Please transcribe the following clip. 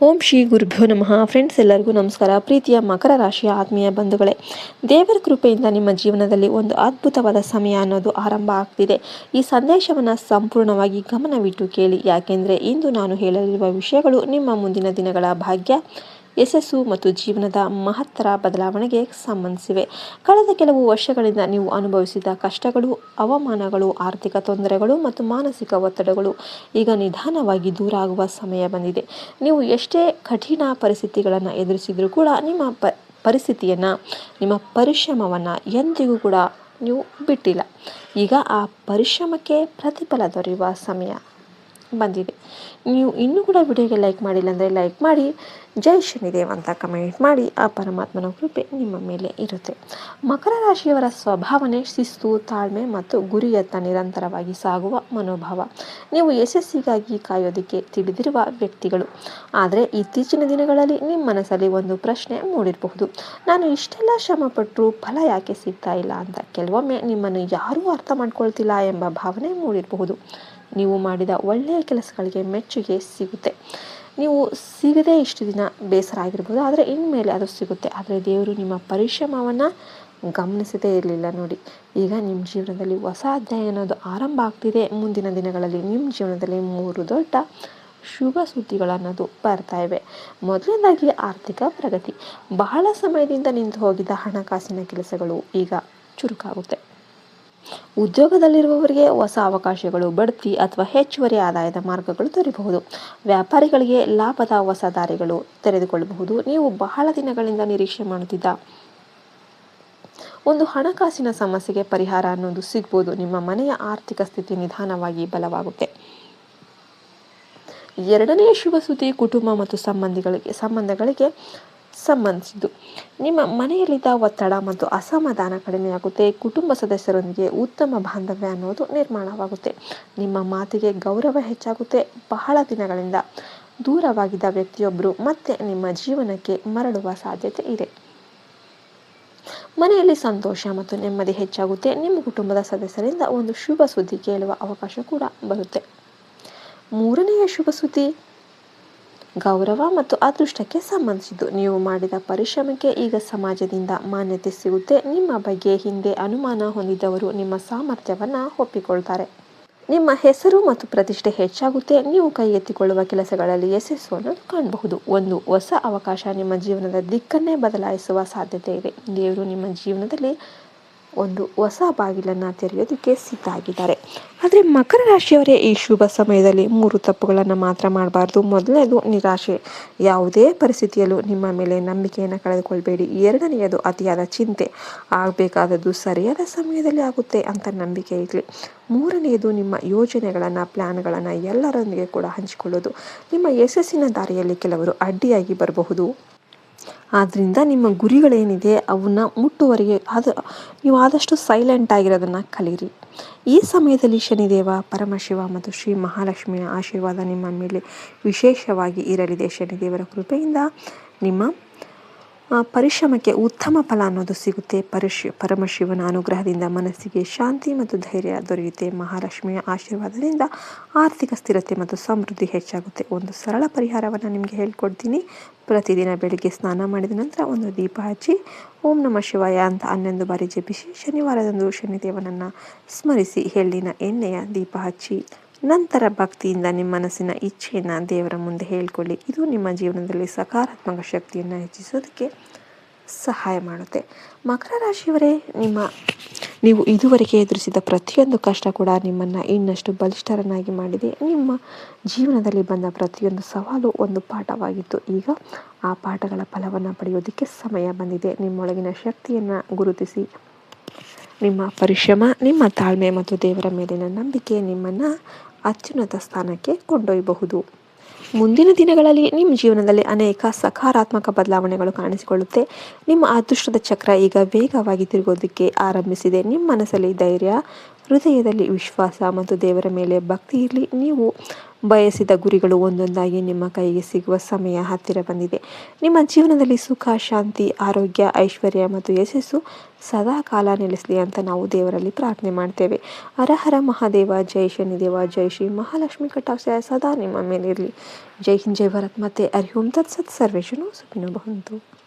ಓಂ ಶ್ರೀ ಗುರುಭ್ಯೋ ನಮಃ. ಫ್ರೆಂಡ್ಸ್, ಎಲ್ಲರಿಗೂ ನಮಸ್ಕಾರ. ಪ್ರೀತಿಯ ಮಕರ ರಾಶಿಯ ಆತ್ಮೀಯ ಬಂಧುಗಳೇ, ದೇವರ ಕೃಪೆಯಿಂದ ನಿಮ್ಮ ಜೀವನದಲ್ಲಿ ಒಂದು ಅದ್ಭುತವಾದ ಸಮಯ ಅನ್ನೋದು ಆರಂಭ ಆಗ್ತಿದೆ. ಈ ಸಂದೇಶವನ್ನು ಸಂಪೂರ್ಣವಾಗಿ ಗಮನವಿಟ್ಟು ಕೇಳಿ, ಯಾಕೆಂದರೆ ಇಂದು ನಾನು ಹೇಳಲಿರುವ ವಿಷಯಗಳು ನಿಮ್ಮ ಮುಂದಿನ ದಿನಗಳ ಭಾಗ್ಯ, ಯಶಸ್ಸು ಮತ್ತು ಜೀವನದ ಮಹತ್ತರ ಬದಲಾವಣೆಗೆ ಸಂಬಂಧಿಸಿವೆ. ಕಳೆದ ಕೆಲವು ವರ್ಷಗಳಿಂದ ನೀವು ಅನುಭವಿಸಿದ ಕಷ್ಟಗಳು, ಅವಮಾನಗಳು, ಆರ್ಥಿಕ ತೊಂದರೆಗಳು ಮತ್ತು ಮಾನಸಿಕ ಒತ್ತಡಗಳು ಈಗ ನಿಧಾನವಾಗಿ ದೂರ ಆಗುವ ಸಮಯ ಬಂದಿದೆ. ನೀವು ಎಷ್ಟೇ ಕಠಿಣ ಪರಿಸ್ಥಿತಿಗಳನ್ನು ಎದುರಿಸಿದರೂ ಕೂಡ ನಿಮ್ಮ ಪರಿಸ್ಥಿತಿಯನ್ನು, ನಿಮ್ಮ ಪರಿಶ್ರಮವನ್ನು ಎಂದಿಗೂ ಕೂಡ ನೀವು ಬಿಟ್ಟಿಲ್ಲ. ಈಗ ಆ ಪರಿಶ್ರಮಕ್ಕೆ ಪ್ರತಿಫಲ ದೊರೆಯುವ ಸಮಯ ಬಂದಿದೆ. ನೀವು ಇನ್ನೂ ಕೂಡ ವಿಡಿಯೋಗೆ ಲೈಕ್ ಮಾಡಿಲ್ಲ ಅಂದರೆ ಲೈಕ್ ಮಾಡಿ, ಜೈ ಶನಿದೇವ್ ಅಂತ ಕಮೆಂಟ್ ಮಾಡಿ. ಆ ಪರಮಾತ್ಮನ ಕೃಪೆ ನಿಮ್ಮ ಮೇಲೆ ಇರುತ್ತೆ. ಮಕರ ರಾಶಿಯವರ ಸ್ವಭಾವನೆ ಶಿಸ್ತು, ತಾಳ್ಮೆ ಮತ್ತು ಗುರಿಯತ್ತ ನಿರಂತರವಾಗಿ ಸಾಗುವ ಮನೋಭಾವ. ನೀವು ಯಶಸ್ಸಿಗಾಗಿ ಕಾಯೋದಕ್ಕೆ ತಿಳಿದಿರುವ ವ್ಯಕ್ತಿಗಳು. ಆದರೆ ಇತ್ತೀಚಿನ ದಿನಗಳಲ್ಲಿ ನಿಮ್ಮ ಮನಸ್ಸಲ್ಲಿ ಒಂದು ಪ್ರಶ್ನೆ ಮೂಡಿರಬಹುದು: ನಾನು ಇಷ್ಟೆಲ್ಲ ಶ್ರಮಪಟ್ಟರೂ ಫಲ ಯಾಕೆ ಸಿಗ್ತಾ ಇಲ್ಲ ಅಂತ. ಕೆಲವೊಮ್ಮೆ ನಿಮ್ಮನ್ನು ಯಾರೂ ಅರ್ಥ ಮಾಡ್ಕೊಳ್ತಿಲ್ಲ ಎಂಬ ಭಾವನೆ ಮೂಡಿರಬಹುದು. ನೀವು ಮಾಡಿದ ಒಳ್ಳೆಯ ಕೆಲಸಗಳಿಗೆ ಮೆಚ್ಚುಗೆ ಸಿಗುತ್ತೆ. ನೀವು ಸಿಗದೆ ಇಷ್ಟು ದಿನ ಬೇಸರ ಆಗಿರ್ಬೋದು, ಆದರೆ ಇನ್ಮೇಲೆ ಅದು ಸಿಗುತ್ತೆ. ಆದರೆ ದೇವರು ನಿಮ್ಮ ಪರಿಶ್ರಮವನ್ನು ಗಮನಿಸದೇ ಇರಲಿಲ್ಲ ನೋಡಿ. ಈಗ ನಿಮ್ಮ ಜೀವನದಲ್ಲಿ ಹೊಸ ಅಧ್ಯಾಯ ಅನ್ನೋದು ಆರಂಭ ಆಗ್ತಿದೆ. ಮುಂದಿನ ದಿನಗಳಲ್ಲಿ ನಿಮ್ಮ ಜೀವನದಲ್ಲಿ 3 ದೊಡ್ಡ ಶುಭ ಸುದ್ದಿಗಳನ್ನೋದು ಬರ್ತಾ ಇವೆ. ಮೊದಲನೇದಾಗಿ ಆರ್ಥಿಕ ಪ್ರಗತಿ. ಬಹಳ ಸಮಯದಿಂದ ನಿಂತು ಹೋಗಿದ್ದ ಹಣಕಾಸಿನ ಕೆಲಸಗಳು ಈಗ ಚುರುಕಾಗುತ್ತೆ. ಉದ್ಯೋಗದಲ್ಲಿರುವವರಿಗೆ ಹೊಸ ಅವಕಾಶಗಳು, ಬಡ್ತಿ ಅಥವಾ ಹೆಚ್ಚುವರಿ ಆದಾಯದ ಮಾರ್ಗಗಳು ದೊರೆಯಬಹುದು. ವ್ಯಾಪಾರಿಗಳಿಗೆ ಲಾಭದ ಹೊಸ ದಾರಿಗಳು ತೆರೆದುಕೊಳ್ಳಬಹುದು. ನೀವು ಬಹಳ ದಿನಗಳಿಂದ ನಿರೀಕ್ಷೆ ಮಾಡುತ್ತಿದ್ದ ಒಂದು ಹಣಕಾಸಿನ ಸಮಸ್ಯೆಗೆ ಪರಿಹಾರ ಅನ್ನೋದು ಸಿಗ್ಬೋದು. ನಿಮ್ಮ ಮನೆಯ ಆರ್ಥಿಕ ಸ್ಥಿತಿ ನಿಧಾನವಾಗಿ ಬಲವಾಗುತ್ತೆ. ಎರಡನೆಯ ಶುಭ ಸುದ್ದಿ ಕುಟುಂಬ ಮತ್ತು ಸಂಬಂಧಗಳಿಗೆ ಸಂಬಂಧಿಸಿದ್ದು. ನಿಮ್ಮ ಮನೆಯಲ್ಲಿದ್ದ ಒತ್ತಡ ಮತ್ತು ಅಸಮಾಧಾನ ಕಡಿಮೆಯಾಗುತ್ತೆ. ಕುಟುಂಬ ಸದಸ್ಯರೊಂದಿಗೆ ಉತ್ತಮ ಬಾಂಧವ್ಯ ಅನ್ನೋದು ನಿರ್ಮಾಣವಾಗುತ್ತೆ. ನಿಮ್ಮ ಮಾತಿಗೆ ಗೌರವ ಹೆಚ್ಚಾಗುತ್ತೆ. ಬಹಳ ದಿನಗಳಿಂದ ದೂರವಾಗಿದ್ದ ವ್ಯಕ್ತಿಯೊಬ್ಬರು ಮತ್ತೆ ನಿಮ್ಮ ಜೀವನಕ್ಕೆ ಮರಳುವ ಸಾಧ್ಯತೆ ಇದೆ. ಮನೆಯಲ್ಲಿ ಸಂತೋಷ ಮತ್ತು ನೆಮ್ಮದಿ ಹೆಚ್ಚಾಗುತ್ತೆ. ನಿಮ್ಮ ಕುಟುಂಬದ ಸದಸ್ಯರಿಂದ ಒಂದು ಶುಭ ಸುದ್ದಿ ಕೇಳುವ ಅವಕಾಶ ಕೂಡ ಬರುತ್ತೆ. ಮೂರನೆಯ ಶುಭ ಸುದ್ದಿ ಗೌರವ ಮತ್ತು ಅದೃಷ್ಟಕ್ಕೆ ಸಂಬಂಧಿಸಿದ್ದು. ನೀವು ಮಾಡಿದ ಪರಿಶ್ರಮಕ್ಕೆ ಈಗ ಸಮಾಜದಿಂದ ಮಾನ್ಯತೆ ಸಿಗುತ್ತೆ. ನಿಮ್ಮ ಬಗ್ಗೆ ಹಿಂದೆ ಅನುಮಾನ ಹೊಂದಿದ್ದವರು ನಿಮ್ಮ ಸಾಮರ್ಥ್ಯವನ್ನು ಒಪ್ಪಿಕೊಳ್ತಾರೆ. ನಿಮ್ಮ ಹೆಸರು ಮತ್ತು ಪ್ರತಿಷ್ಠೆ ಹೆಚ್ಚಾಗುತ್ತೆ. ನೀವು ಕೈಗೆತ್ತಿಕೊಳ್ಳುವ ಕೆಲಸಗಳಲ್ಲಿ ಯಶಸ್ಸನ್ನು ಕಾಣಬಹುದು. ಒಂದು ಹೊಸ ಅವಕಾಶ ನಿಮ್ಮ ಜೀವನದ ದಿಕ್ಕನ್ನೇ ಬದಲಾಯಿಸುವ ಸಾಧ್ಯತೆ ಇದೆ. ದೇವರು ನಿಮ್ಮ ಜೀವನದಲ್ಲಿ ಒಂದು ಹೊಸ ಬಾಗಿಲನ್ನು ತೆರೆಯೋದಕ್ಕೆ ಸಿದ್ಧ ಆಗಿದ್ದಾರೆ. ಆದರೆ ಮಕರ ರಾಶಿಯವರೇ, ಈ ಶುಭ ಸಮಯದಲ್ಲಿ 3 ತಪ್ಪುಗಳನ್ನು ಮಾತ್ರ ಮಾಡಬಾರ್ದು. ಮೊದಲನೇದು ನಿರಾಶೆ. ಯಾವುದೇ ಪರಿಸ್ಥಿತಿಯಲ್ಲೂ ನಿಮ್ಮ ಮೇಲೆ ನಂಬಿಕೆಯನ್ನು ಕಳೆದುಕೊಳ್ಬೇಡಿ. ಎರಡನೆಯದು ಅತಿಯಾದ ಚಿಂತೆ. ಆಗಬೇಕಾದದ್ದು ಸರಿಯಾದ ಸಮಯದಲ್ಲಿ ಆಗುತ್ತೆ ಅಂತ ನಂಬಿಕೆ ಇರಲಿ. ಮೂರನೆಯದು ನಿಮ್ಮ ಯೋಜನೆಗಳನ್ನು, ಪ್ಲ್ಯಾನ್ಗಳನ್ನು ಎಲ್ಲರೊಂದಿಗೆ ಕೂಡ ಹಂಚಿಕೊಳ್ಳೋದು. ನಿಮ್ಮ ಯಶಸ್ಸಿನ ದಾರಿಯಲ್ಲಿ ಕೆಲವರು ಅಡ್ಡಿಯಾಗಿ ಬರಬಹುದು. ಆದ್ದರಿಂದ ನಿಮ್ಮ ಗುರಿಗಳೇನಿದೆ ಅವನ್ನ ಮುಟ್ಟುವರೆಗೆ ನೀವು ಆದಷ್ಟು ಸೈಲೆಂಟ್ ಆಗಿರೋದನ್ನು ಕಲೀರಿ. ಈ ಸಮಯದಲ್ಲಿ ಶನಿದೇವ, ಪರಮಶಿವ ಮತ್ತು ಶ್ರೀ ಮಹಾಲಕ್ಷ್ಮಿಯ ಆಶೀರ್ವಾದ ನಿಮ್ಮ ಮೇಲೆ ವಿಶೇಷವಾಗಿ ಇರಲಿದೆ. ಶನಿದೇವರ ಕೃಪೆಯಿಂದ ನಿಮ್ಮ ಪರಿಶ್ರಮಕ್ಕೆ ಉತ್ತಮ ಫಲ ಅನ್ನೋದು ಸಿಗುತ್ತೆ. ಪರಮಶಿವನ ಅನುಗ್ರಹದಿಂದ ಮನಸ್ಸಿಗೆ ಶಾಂತಿ ಮತ್ತು ಧೈರ್ಯ ದೊರೆಯುತ್ತೆ. ಮಹಾಲಕ್ಷ್ಮಿಯ ಆಶೀರ್ವಾದದಿಂದ ಆರ್ಥಿಕ ಸ್ಥಿರತೆ ಮತ್ತು ಸಮೃದ್ಧಿ ಹೆಚ್ಚಾಗುತ್ತೆ. ಒಂದು ಸರಳ ಪರಿಹಾರವನ್ನು ನಿಮಗೆ ಹೇಳ್ಕೊಡ್ತೀನಿ. ಪ್ರತಿದಿನ ಬೆಳಿಗ್ಗೆ ಸ್ನಾನ ಮಾಡಿದ ನಂತರ ಒಂದು ದೀಪ ಹಚ್ಚಿ ಓಂ ನಮಃ ಶಿವಾಯ ಅಂತ 11 ಬಾರಿ ಜಪಿಸಿ, ಶನಿವಾರದಂದು ಶನಿದೇವನನ್ನು ಸ್ಮರಿಸಿ ಎಳ್ಳಿನ ಎಣ್ಣೆಯ ದೀಪ ಹಚ್ಚಿ ನಂತರ ಭಕ್ತಿಯಿಂದ ನಿಮ್ಮ ಮನಸ್ಸಿನ ಇಚ್ಛೆಯನ್ನು ದೇವರ ಮುಂದೆ ಹೇಳಿಕೊಳ್ಳಿ. ಇದು ನಿಮ್ಮ ಜೀವನದಲ್ಲಿ ಸಕಾರಾತ್ಮಕ ಶಕ್ತಿಯನ್ನು ಹೆಚ್ಚಿಸೋದಕ್ಕೆ ಸಹಾಯ ಮಾಡುತ್ತೆ. ಮಕರ ರಾಶಿಯವರೇ, ನೀವು ಇದುವರೆಗೆ ಎದುರಿಸಿದ ಪ್ರತಿಯೊಂದು ಕಷ್ಟ ಕೂಡ ನಿಮ್ಮನ್ನು ಇನ್ನಷ್ಟು ಬಲಿಷ್ಠರನ್ನಾಗಿ ಮಾಡಿದೆ. ನಿಮ್ಮ ಜೀವನದಲ್ಲಿ ಬಂದ ಪ್ರತಿಯೊಂದು ಸವಾಲು ಒಂದು ಪಾಠವಾಗಿತ್ತು. ಈಗ ಆ ಪಾಠಗಳ ಫಲವನ್ನು ಪಡೆಯೋದಕ್ಕೆ ಸಮಯ ಬಂದಿದೆ. ನಿಮ್ಮೊಳಗಿನ ಶಕ್ತಿಯನ್ನು ಗುರುತಿಸಿ, ನಿಮ್ಮ ಪರಿಶ್ರಮ, ನಿಮ್ಮ ತಾಳ್ಮೆ ಮತ್ತು ದೇವರ ಮೇಲಿನ ನಂಬಿಕೆ ನಿಮ್ಮನ್ನು ಅತ್ಯುನ್ನತ ಸ್ಥಾನಕ್ಕೆ ಕೊಂಡೊಯ್ಯಬಹುದು. ಮುಂದಿನ ದಿನಗಳಲ್ಲಿ ನಿಮ್ಮ ಜೀವನದಲ್ಲಿ ಅನೇಕ ಸಕಾರಾತ್ಮಕ ಬದಲಾವಣೆಗಳು ಕಾಣಿಸಿಕೊಳ್ಳುತ್ತೆ. ನಿಮ್ಮ ಅದೃಷ್ಟದ ಚಕ್ರ ಈಗ ವೇಗವಾಗಿ ತಿರುಗೋದಕ್ಕೆ ಆರಂಭಿಸಿದೆ. ನಿಮ್ಮ ಮನಸ್ಸಲ್ಲಿ ಧೈರ್ಯ, ಹೃದಯದಲ್ಲಿ ವಿಶ್ವಾಸ ಮತ್ತು ದೇವರ ಮೇಲೆ ಭಕ್ತಿ ಇರಲಿ. ನೀವು ಬಯಸಿದ ಗುರಿಗಳು ಒಂದೊಂದಾಗಿ ನಿಮ್ಮ ಕೈಗೆ ಸಿಗುವ ಸಮಯ ಹತ್ತಿರ ಬಂದಿದೆ. ನಿಮ್ಮ ಜೀವನದಲ್ಲಿ ಸುಖ, ಶಾಂತಿ, ಆರೋಗ್ಯ, ಐಶ್ವರ್ಯ ಮತ್ತು ಯಶಸ್ಸು ಸದಾ ಕಾಲ ನೆಲೆಸಲಿ ಅಂತ ನಾವು ದೇವರಲ್ಲಿ ಪ್ರಾರ್ಥನೆ ಮಾಡ್ತೇವೆ. ಹರ ಹರ ಮಹಾದೇವ, ಜೈ ಶನಿದೇವ, ಜೈ ಶ್ರೀ ಮಹಾಲಕ್ಷ್ಮಿ ಕಟಾಕ್ಷ ಸದಾ ನಿಮ್ಮ ಮೇಲಿರಲಿ. ಜೈ ಹಿಂದ್, ಜೈ ಭಾರತ್, ಮತ್ತೆ ಹರಿ ಓಂ ತತ್ಸತ್. ಸರ್ವೇಶನು ಸುಖಿನೋ ಭವಂತು.